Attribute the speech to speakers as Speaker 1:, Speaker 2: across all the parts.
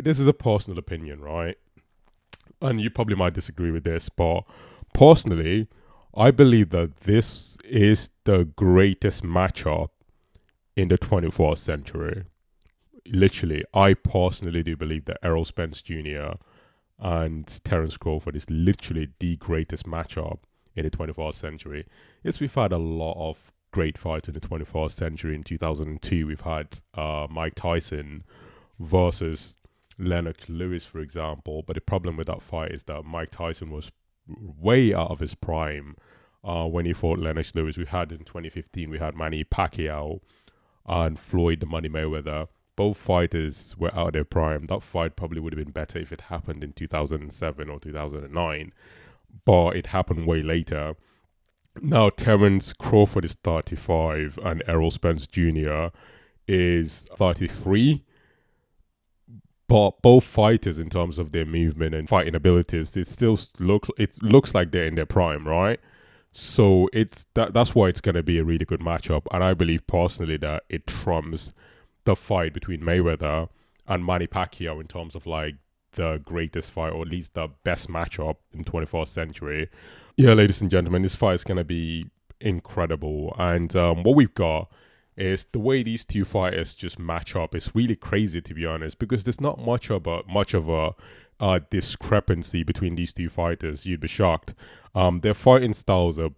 Speaker 1: this is a personal opinion, right? And you probably might disagree with this, but personally, I believe that this is the greatest matchup in the 21st century. Literally, I personally do believe that Errol Spence Jr. and Terence Crawford is literally the greatest matchup in the 21st century. Yes, we've had a lot of great fights in the 21st century. In 2002, we've had Mike Tyson versus Lennox Lewis, for example. But the problem with that fight is that Mike Tyson was way out of his prime when he fought Lennox Lewis. We had in 2015, we had Manny Pacquiao and Floyd the Money Mayweather. Both fighters were out of their prime. That fight probably would have been better if it happened in 2007 or 2009, but it happened way later. Now, Terence Crawford is 35 and Errol Spence Jr. is 33. But both fighters, in terms of their movement and fighting abilities, it looks like they're in their prime, right? So that's why it's going to be a really good matchup. And I believe personally that it trumps the fight between Mayweather and Manny Pacquiao in terms of like the greatest fight, or at least the best matchup in 21st century. Yeah, ladies and gentlemen, this fight is going to be incredible. And what we've got is the way these two fighters just match up is really crazy, to be honest, because there's not much of a discrepancy between these two fighters. You'd be shocked. Their fighting styles are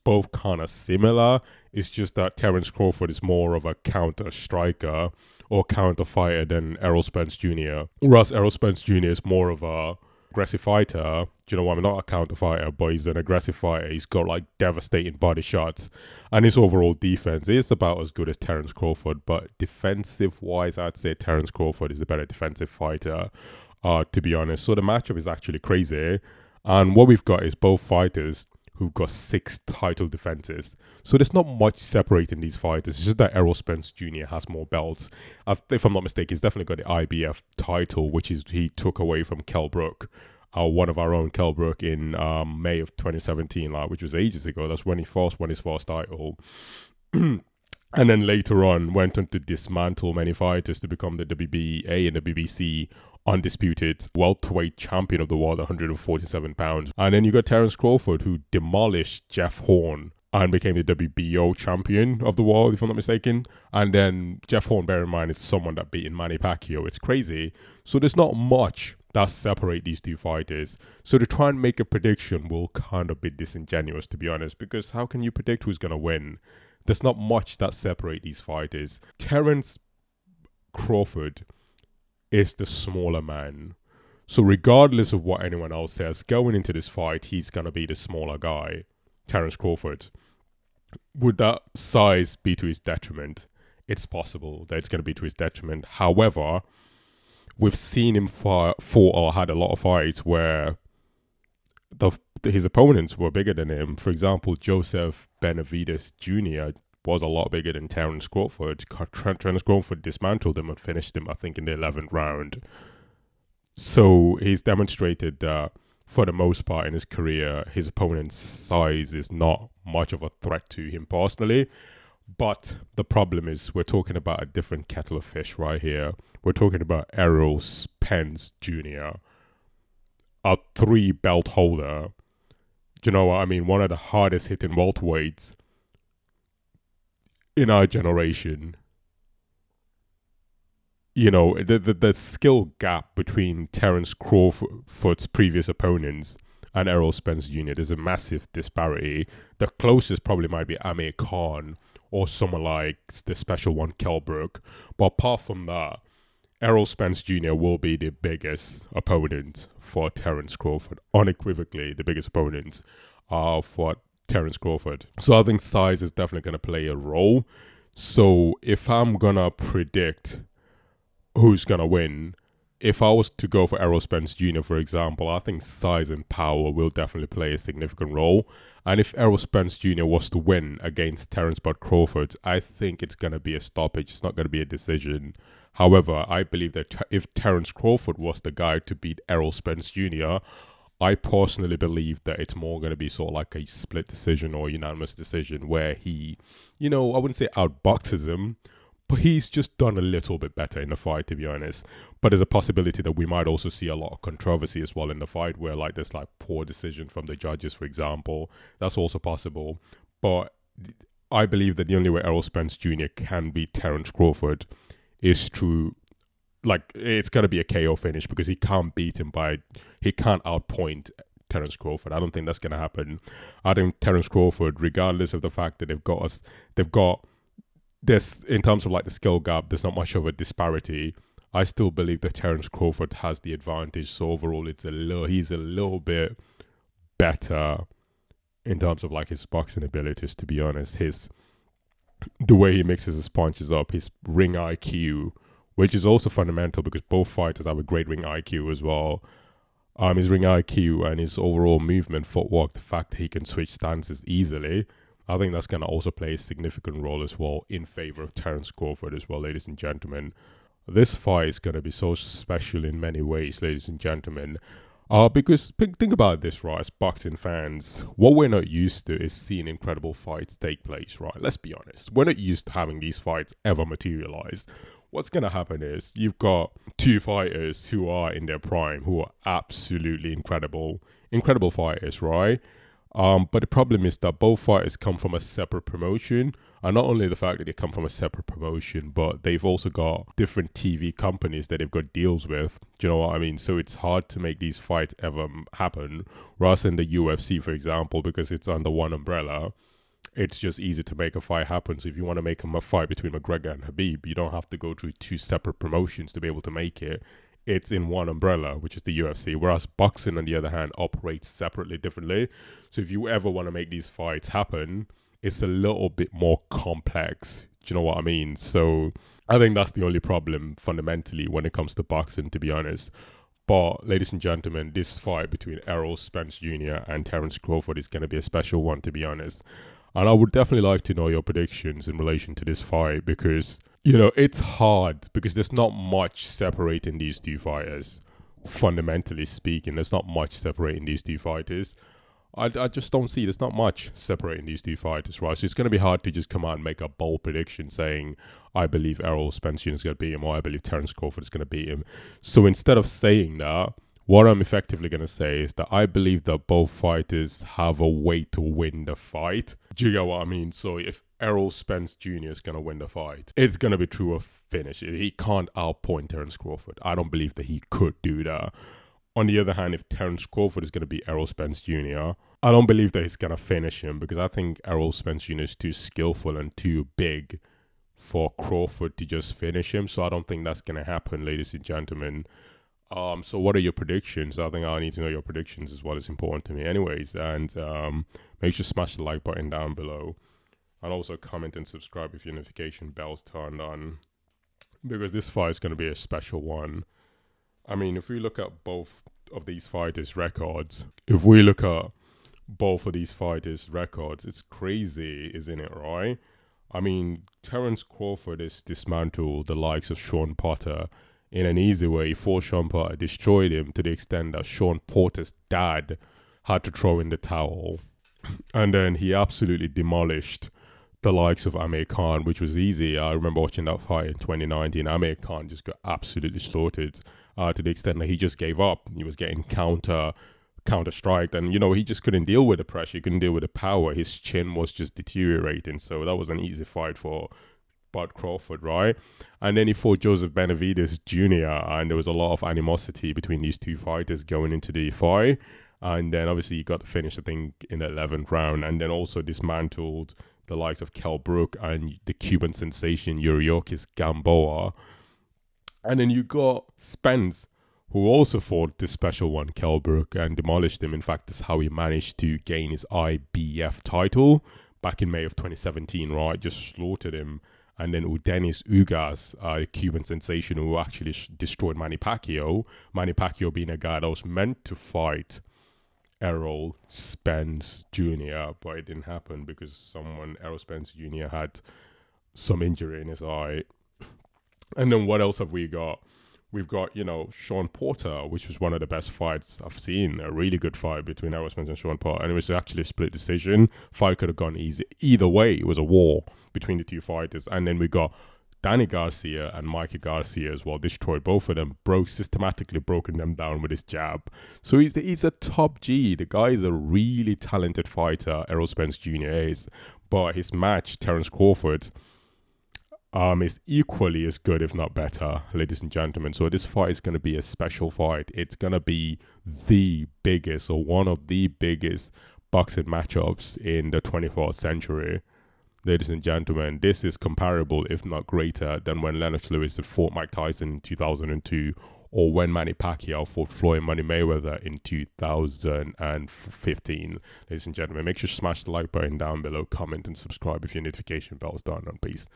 Speaker 1: both kind of similar. It's just that Terence Crawford is more of a counter striker or counter fighter than Errol Spence Jr. Whereas Errol Spence Jr. is more of a aggressive fighter. Do you know what? I'm not a counter fighter, but he's an aggressive fighter. He's got like devastating body shots, and his overall defense is about as good as Terence Crawford. But defensive wise, I'd say Terence Crawford is a better defensive fighter, to be honest. So the matchup is actually crazy. And what we've got is both fighters who've got 6 title defenses. So there's not much separating these fighters. It's just that Errol Spence Jr. has more belts. If I'm not mistaken, he's definitely got the IBF title, which is he took away from Kell Brook, one of our own Kell Brook, in May of 2017, which was ages ago. That's when he first won his first title. And then later on went on to dismantle many fighters to become the WBA and the BBC undisputed welterweight champion of the world, 147 pounds. And then you got Terence Crawford, who demolished Jeff Horn and became the WBO champion of the world, if I'm not mistaken. And then Jeff Horn, bear in mind, is someone that beat Manny Pacquiao. It's crazy. So there's not much that separate these two fighters. So to try and make a prediction will kind of be disingenuous, to be honest, because how can you predict who's going to win? There's not much that separate these fighters. Terence Crawford is the smaller man. So regardless of what anyone else says, going into this fight, he's going to be the smaller guy, Terence Crawford. Would that size be to his detriment? It's possible that it's going to be to his detriment. However, we've seen him fought or had a lot of fights where his opponents were bigger than him. For example, Joseph Benavidez Jr. was a lot bigger than Terence Crawford. Terence Crawford dismantled him and finished him, I think, in the 11th round. So he's demonstrated that for the most part in his career, his opponent's size is not much of a threat to him personally. But the problem is we're talking about a different kettle of fish right here. We're talking about Errol Spence Jr., a 3-belt holder. Do you know what I mean? One of the hardest hitting welterweights in our generation. You know, the skill gap between Terence Crawford's previous opponents and Errol Spence Jr., there's a massive disparity. The closest probably might be Amir Khan or someone like the special one, Kell Brook. But apart from that, Errol Spence Jr. will be the biggest opponent for Terence Crawford. Unequivocally, the biggest opponent for Terence Crawford. So I think size is definitely going to play a role. So if I'm going to predict who's going to win, if I was to go for Errol Spence Jr., for example, I think size and power will definitely play a significant role. And if Errol Spence Jr. was to win against Terence Bud Crawford, I think it's going to be a stoppage. It's not going to be a decision. However, I believe that if Terence Crawford was the guy to beat Errol Spence Jr., I personally believe that it's more going to be sort of like a split decision or unanimous decision where he, I wouldn't say outboxes him, but he's just done a little bit better in the fight, to be honest. But there's a possibility that we might also see a lot of controversy as well in the fight, where like there's like poor decision from the judges, for example. That's also possible. But I believe that the only way Errol Spence Jr. can beat Terence Crawford is through, like, it's going to be a KO finish, because he can't outpoint Terence Crawford. I don't think that's going to happen. I think Terence Crawford, regardless of the fact that they've got this, in terms of like the skill gap, there's not much of a disparity. I still believe that Terence Crawford has the advantage. So overall, he's a little bit better in terms of like his boxing abilities, to be honest. The way he mixes his punches up, his ring IQ, which is also fundamental because both fighters have a great ring IQ as well. His ring IQ and his overall movement, footwork, the fact that he can switch stances easily, I think that's going to also play a significant role as well in favor of Terence Crawford as well, ladies and gentlemen. This fight is going to be so special in many ways, ladies and gentlemen. Because think about this, right? As boxing fans, what we're not used to is seeing incredible fights take place, right? Let's be honest. We're not used to having these fights ever materialize. What's going to happen is you've got two fighters who are in their prime, who are absolutely incredible fighters, right? But the problem is that both fighters come from a separate promotion. And not only the fact that they come from a separate promotion, but they've also got different TV companies that they've got deals with. Do you know what I mean? So it's hard to make these fights ever happen. Rather than the UFC, for example, because it's under one umbrella, it's just easy to make a fight happen. So if you want to make a fight between McGregor and Khabib, you don't have to go through two separate promotions to be able to make it. It's in one umbrella, which is the UFC. Whereas boxing, on the other hand, operates separately, differently. So if you ever want to make these fights happen, it's a little bit more complex. Do you know what I mean? So I think that's the only problem fundamentally when it comes to boxing, to be honest. But ladies and gentlemen, this fight between Errol Spence Jr. and Terence Crawford is going to be a special one, to be honest. And I would definitely like to know your predictions in relation to this fight, because, you know, it's hard because there's not much separating these two fighters. Fundamentally speaking, there's not much separating these two fighters. I just don't see, there's not much separating these two fighters, right? So it's going to be hard to just come out and make a bold prediction saying, I believe Errol Spence Jr. is going to beat him, or I believe Terence Crawford is going to beat him. So instead of saying that, what I'm effectively going to say is that I believe that both fighters have a way to win the fight. Do you get what I mean? So if Errol Spence Jr. is going to win the fight, it's going to be through a finish. He can't outpoint Terence Crawford. I don't believe that he could do that. On the other hand, if Terence Crawford is going to beat Errol Spence Jr., I don't believe that he's going to finish him, because I think Errol Spence Jr. is too skillful and too big for Crawford to just finish him. So I don't think that's going to happen, ladies and gentlemen. So what are your predictions? I think I need to know your predictions as well. It's important to me anyways. And make sure to smash the like button down below. And also comment and subscribe if your notification bell's turned on, because this fight is going to be a special one. I mean, if we look at both of these fighters' records, it's crazy, isn't it, right? I mean, Terence Crawford has dismantled the likes of Sean Porter in an easy way. Before Sean Porter destroyed him, to the extent that Sean Porter's dad had to throw in the towel. And then he absolutely demolished the likes of Amir Khan, which was easy. I remember watching that fight in 2019. Amir Khan just got absolutely slaughtered to the extent that he just gave up. He was getting counter-striked, and, you know, he just couldn't deal with the pressure. He couldn't deal with the power. His chin was just deteriorating. So that was an easy fight for Bud Crawford, right? And then he fought Joseph Benavidez Jr., and there was a lot of animosity between these two fighters going into the fight. And then obviously he got the finish, I think, in the 11th round, and then also dismantled the likes of Kell Brook and the Cuban sensation Yuriorkis Gamboa. And then you got Spence, who also fought this special one, Kell Brook, and demolished him. In fact, that's how he managed to gain his IBF title back in May of 2017, right? Just slaughtered him. And then Udenis Ugas, a Cuban sensation who actually destroyed Manny Pacquiao. Manny Pacquiao being a guy that was meant to fight Errol Spence Jr., but it didn't happen because Errol Spence Jr. had some injury in his eye. And then what else have we got? We've got, you know, Sean Porter, which was one of the best fights I've seen. A really good fight between Errol Spence and Sean Porter. And it was actually a split decision. Fight could have gone easy. Either way, it was a war between the two fighters. And then we got Danny Garcia and Mikey Garcia as well destroyed both of them, systematically broken them down with his jab. So he's a top G. The guy is a really talented fighter, Errol Spence Jr. is. But his match, Terence Crawford, is equally as good, if not better, ladies and gentlemen. So this fight is going to be a special fight. It's going to be the biggest, or one of the biggest boxing matchups in the 21st century. Ladies and gentlemen, this is comparable, if not greater, than when Lennox Lewis had fought Mike Tyson in 2002, or when Manny Pacquiao fought Floyd Money Mayweather in 2015. Ladies and gentlemen, make sure to smash the like button down below, comment and subscribe if your notification bell is done on. Peace.